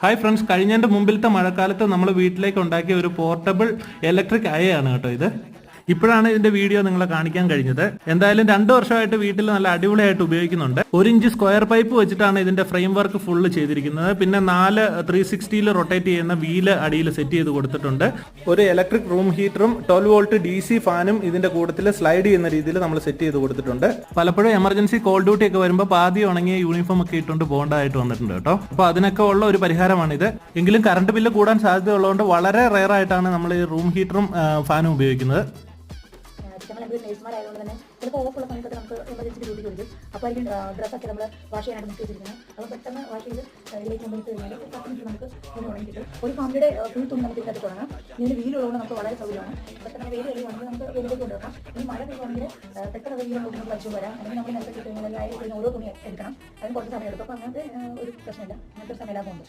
Hi friends, കഴിഞ്ഞതിന്റെ മുമ്പിലത്തെ മഴക്കാലത്ത് നമ്മൾ വീട്ടിലേക്ക് ഉണ്ടാക്കിയ ഒരു പോർട്ടബിൾ ഇലക്ട്രിക് അയയാണ് കേട്ടോ ഇത്. ഇപ്പോഴാണ് ഇതിന്റെ വീഡിയോ നിങ്ങളെ കാണിക്കാൻ കഴിഞ്ഞത്. എന്തായാലും 2 വർഷമായിട്ട് വീട്ടിൽ നല്ല അടിപൊളിയായിട്ട് ഉപയോഗിക്കുന്നുണ്ട്. 1 ഇഞ്ച് സ്ക്വയർ പൈപ്പ് വെച്ചിട്ടാണ് ഇതിന്റെ ഫ്രെയിം വർക്ക് ഫുള്ള് ചെയ്തിരിക്കുന്നത്. പിന്നെ 4 360 റൊട്ടേറ്റ് ചെയ്യുന്ന വീല് അടിയിൽ സെറ്റ് ചെയ്ത് കൊടുത്തിട്ടുണ്ട്. ഒരു ഇലക്ട്രിക് റൂം ഹീറ്ററും 12 വോൾട്ട് DC ഫാനും ഇതിന്റെ കൂട്ടത്തിൽ സ്ലൈഡ് ചെയ്യുന്ന രീതിയിൽ നമ്മൾ സെറ്റ് ചെയ്ത് കൊടുത്തിട്ടുണ്ട്. പലപ്പോഴും എമർജൻസി കോൾ ഡ്യൂട്ടി ഒക്കെ വരുമ്പോൾ പാതി ഉണങ്ങിയ യൂണിഫോം ഒക്കെ ഇട്ടുകൊണ്ട് പോകേണ്ടതായിട്ട് വന്നിട്ടുണ്ട് കേട്ടോ. അപ്പോൾ അതിനൊക്കെ ഉള്ള ഒരു പരിഹാരമാണിത്. എങ്കിലും കറണ്ട് ബില്ല് കൂടാൻ സാധ്യതയുള്ളതുകൊണ്ട് വളരെ റെയർ ആയിട്ടാണ് നമ്മൾ ഈ റൂം ഹീറ്ററും ഫാനും ഉപയോഗിക്കുന്നത്. നേഴ്സുമാരായതുകൊണ്ട് തന്നെ ചിലപ്പോൾ ഓഫുള്ള സമയത്തൊക്കെ നമുക്ക് എമർജൻസി ഡ്യൂട്ടി കൊടുക്കും. അപ്പോൾ അതിന് ഡ്രസ്സൊക്കെ നമ്മൾ വാഷ് ചെയ്യാനായിട്ട് മുക്കി വെച്ചിരിക്കുന്നത്. അപ്പോൾ പെട്ടെന്ന് വാഷ് ചെയ്ത് ഇതിലേക്ക് കൊണ്ടുവന്നിട്ട് കഴിഞ്ഞാൽ 10 മിനിറ്റ് നമുക്ക് ഒന്ന് ഉണങ്ങി കിട്ടും. ഒരു ഫാമിലിയുടെ ഫുൾ തുണി നമുക്ക് ഇതിനകത്ത് തുടങ്ങാം. ഇതിന് വീലുള്ളതുകൊണ്ട് നമുക്ക് വളരെ സൗകര്യമാണ്. പെട്ടെന്ന് വെയിൽ കഴിയുവാണെങ്കിൽ നമുക്ക് വെയിലേക്ക് കൊണ്ടുവരാം. ഈ മഴ പെയ്യുവാണെങ്കിൽ പെട്ടെന്ന് വെയിൽ നമുക്ക് വലിച്ചു വരാം. അല്ലെങ്കിൽ നമ്മൾ നേരത്തെ കിട്ടുന്ന ഓരോ തുണി എടുക്കണം. അതിന് കുറച്ച് സമയം എടുക്കും. അപ്പോൾ അങ്ങനത്തെ ഒരു പ്രശ്നമില്ല, അങ്ങനത്തെ സമയം ലാഭമുണ്ട്.